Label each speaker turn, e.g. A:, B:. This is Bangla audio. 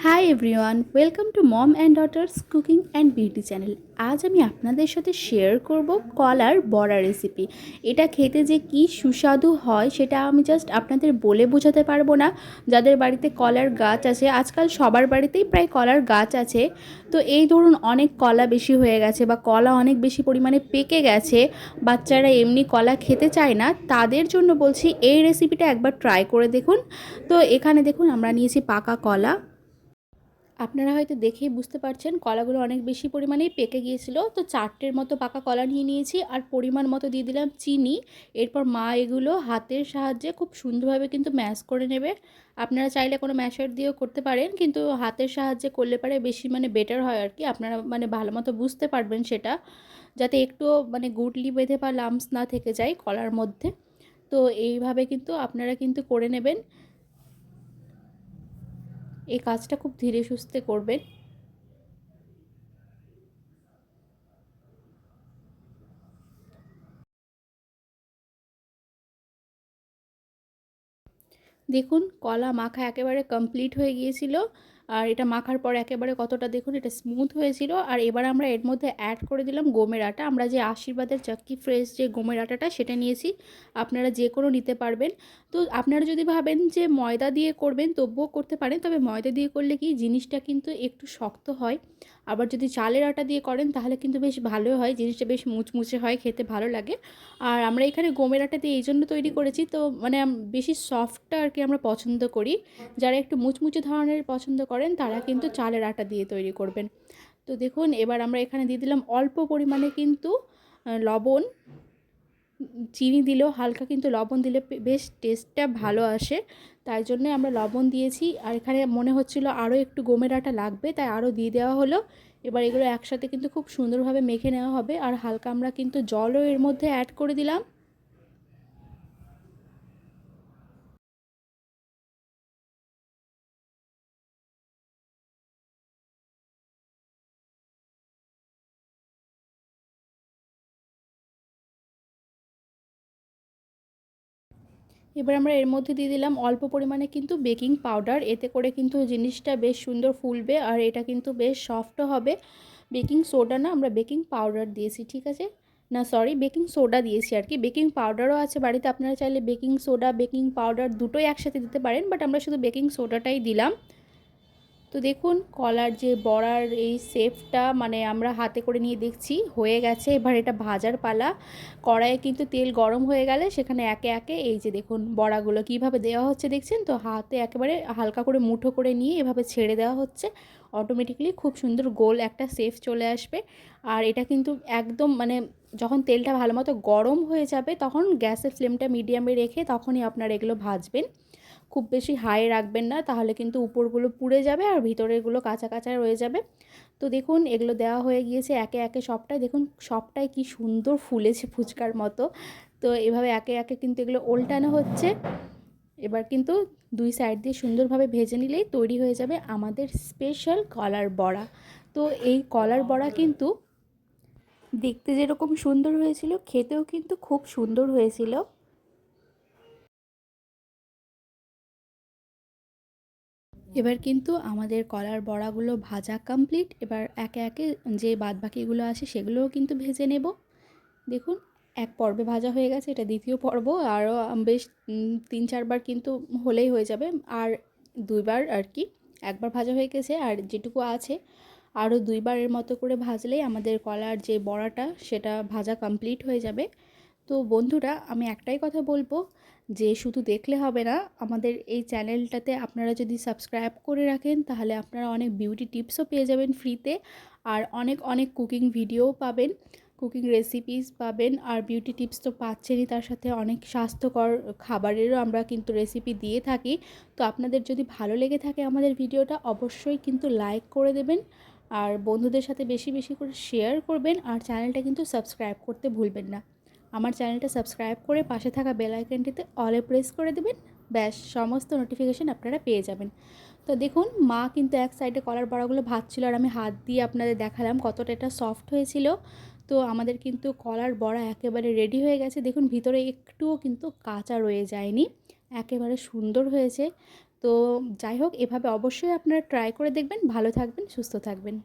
A: High everyone, welcome to mom and daughters cooking and beauty channel. আজ আমি আপনাদের সাথে শেয়ার করব কলার বড়া রেসিপি। এটা খেতে যে কি সুস্বাদু হয় সেটা আমি জাস্ট আপনাদের বলে বোঝাতে পারবো না। যাদের বাড়িতে কলার গাছ আছে, আজকাল সবার বাড়িতেই প্রায় কলার গাছ আছে, তো এই ধরুন অনেক কলা বেশি হয়ে গেছে বা কলা অনেক বেশি পরিমাণে পেকে গেছে, বাচ্চারা এমনি কলা খেতে চায় না, তাদের জন্য বলছি এই রেসিপিটা একবার ট্রাই করে দেখুন। তো এখানে দেখুন আমরা নিয়েছি পাকা কলা। আপনারা হয়তো দেখেই বুঝতে পারছেন কলাগুলো অনেক বেশি পরিমাণেই পেকে গিয়েছিল। তো 4টের মতো পাকা কলা নিয়ে নিয়েছি আর পরিমাণ মতো দিয়ে দিলাম চিনি। এরপর মা এগুলো হাতের সাহায্যে খুব সুন্দরভাবে কিন্তু ম্যাশ করে নেবে। আপনারা চাইলে কোনো ম্যাশার দিয়েও করতে পারেন, কিন্তু হাতের সাহায্যে করলে পারে বেশি বেটার হয় আর কি। আপনারা ভালো মতো বুঝতে পারবেন সেটা, যাতে একটুও গুটলি বেঁধে বা লাম্পস না থেকে যায় কলার মধ্যে। তো এইভাবে কিন্তু আপনারা কিন্তু করে নেবেন। এই কাজটা খুব ধীরে সুস্থে করবেন। দেখুন কলা মাখা একেবারে কমপ্লিট হয়ে গিয়েছিল। আর এটা মাখার পর একেবারে কতটা দেখুন এটা স্মুথ হয়েছিল। আর এবার আমরা এর মধ্যে অ্যাড করে দিলাম গমের আটা। আমরা যে আশীর্বাদের চাক্কি ফ্রেশ যে গমের আটাটা সেটা নিয়েছি, আপনারা যে কোনো নিতে পারবেন। তো আপনারা যদি ভাবেন যে ময়দা দিয়ে করবেন তবুও করতে পারেন, তবে ময়দা দিয়ে করলে কি জিনিসটা কিন্তু একটু শক্ত হয়। আবার যদি চালের আটা দিয়ে করেন তাহলে কিন্তু বেশ ভালো হয়, জিনিসটা বেশ মুচমুচে হয়, খেতে ভালো লাগে। আর আমরা এখানে গমের আটা দিয়ে এই জন্য তৈরি করেছি, তো বেশি সফটটা আর কি আমরা পছন্দ করি। যারা একটু মুচমুচে ধরনের পছন্দ করেন তারা কিন্তু চালের আটা দিয়ে তৈরি করবেন। তো দেখুন এবার আমরা এখানে দিয়ে দিলাম অল্প পরিমাণে কিন্তু লবণ। চিনি দিলেও হালকা কিন্তু লবণ দিলে বেশ টেস্টটা ভালো আসে, তাই জন্যে আমরা লবণ দিয়েছি। আর এখানে মনে হচ্ছিল আরও একটু গমের আটা লাগবে, তাই আরও দিয়ে দেওয়া হলো। এবার এগুলো একসাথে কিন্তু খুব সুন্দরভাবে মেখে নেওয়া হবে। আর হালকা আমরা কিন্তু জলও এর মধ্যে অ্যাড করে দিলাম। এবার আমরা এর মধ্যে দিয়ে দিলাম অল্প পরিমাণে কিন্তু বেকিং পাউডার, এতে করে কিন্তু জিনিসটা বেশ সুন্দর ফুলবে আর এটা কিন্তু বেশ সফটও হবে। বেকিং সোডা না, আমরা বেকিং পাউডার দিয়েছি, ঠিক আছে? না সরি, বেকিং সোডা দিয়েছি আর কি। বেকিং পাউডারও আছে বাড়িতে, আপনারা চাইলে বেকিং সোডা বেকিং পাউডার দুটোই একসাথে দিতে পারেন, বাট আমরা শুধু বেকিং সোডাটাই দিলাম। তো দেখুন কলার যে বড়ার এই শেপটা আমরা হাতে করে নিয়ে দেখছি হয়ে গেছে। এবার এটা ভাজার পালা। কড়াইয়ে কিন্তু তেল গরম হয়ে গেলে সেখানে একে একে এই যে দেখুন বড়াগুলো কিভাবে দেওয়া হচ্ছে দেখছেন তো, হাতে একেবারে হালকা করে মুঠো করে নিয়ে এভাবে ছেড়ে দেওয়া হচ্ছে। অটোমেটিকলি খুব সুন্দর গোল একটা শেপ চলে আসবে। আর এটা কিন্তু একদম যখন তেলটা ভালো মতো গরম হয়ে যাবে তখন গ্যাসের ফ্লেমটা মিডিয়ামে রেখে তখনই আপনারা এগুলো ভাজবেন। খুব বেশি হাই রাখবেন না, তাহলে কিন্তু উপরগুলো পুড়ে যাবে আর ভিতরেরগুলো কাঁচা কাঁচা রয়ে যাবে। তো দেখুন এগুলো দেওয়া হয়ে গিয়েছে একে একে সবটাই। দেখুন সবটাই কি সুন্দর ফুলেছে ফুচকার মতো। তো এভাবে একে একে কিন্তু এগুলো ওল্টানো হচ্ছে। এবার কিন্তু দুই সাইড দিয়ে সুন্দরভাবে ভেজে নিলেই তৈরি হয়ে যাবে আমাদের স্পেশাল কলার বড়া। তো এই কলার বড়া কিন্তু দেখতে যেরকম সুন্দর হয়েছিল, খেতেও কিন্তু খুব সুন্দর হয়েছিল। এবার কিন্তু আমাদের কলার বড়াগুলো ভাজা কমপ্লিট। এবার একে একে যে বাদবাকিগুলো আছে সেগুলোও কিন্তু ভেজে নেব। দেখুন এক পর্বে ভাজা হয়ে গেছে, এটা দ্বিতীয় পর্ব। আরও বেশ 3-4 বার কিন্তু হলেই হয়ে যাবে। আর 2বার আর কি, একবার ভাজা হয়ে গেছে আর যেটুকু আছে আরও 2বারের মতো করে ভাজলেই আমাদের কলার যে বড়াটা সেটা ভাজা কমপ্লিট হয়ে যাবে। তো বন্ধুরা আমি একটাই কথা বলবো, যে শুধু দেখলে হবে না, আমাদের এই চ্যানেলটাতে আপনারা যদি সাবস্ক্রাইব করে রাখেন তাহলে আপনারা অনেক বিউটি টিপসও পেয়ে যাবেন ফ্রিতে। আর অনেক অনেক কুকিং ভিডিওও পাবেন, কুকিং রেসিপিস পাবেন। আর বিউটি টিপস তো পাচ্ছেনই, তার সাথে অনেক স্বাস্থ্যকর খাবারেরও আমরা কিন্তু রেসিপি দিয়ে থাকি। তো আপনাদের যদি ভালো লেগে থাকে আমাদের ভিডিওটা অবশ্যই কিন্তু লাইক করে দেবেন আর বন্ধুদের সাথে বেশি বেশি করে শেয়ার করবেন। আর চ্যানেলটা কিন্তু সাবস্ক্রাইব করতে ভুলবেন না। আমার চ্যানেলটা সাবস্ক্রাইব করে পাশে থাকা বেল আইকনটিতে অলে প্রেস করে দেবেন, ব্যাস সমস্ত নোটিফিকেশান আপনারা পেয়ে যাবেন। তো দেখুন মা কিন্তু এক সাইডে কলার বড়াগুলো ভাজছিল আর আমি হাত দিয়ে আপনাদের দেখালাম কতটা এটা সফট হয়েছিল। তো আমাদের কিন্তু কলার বড়া একেবারে রেডি হয়ে গেছে। দেখুন ভিতরে একটুও কিন্তু কাঁচা রয়ে যায়নি, একেবারে সুন্দর হয়েছে। তো তো যাই হোক, এভাবে অবশ্যই আপনারা ট্রাই করে দেখবেন। ভালো থাকবেন, সুস্থ থাকবেন।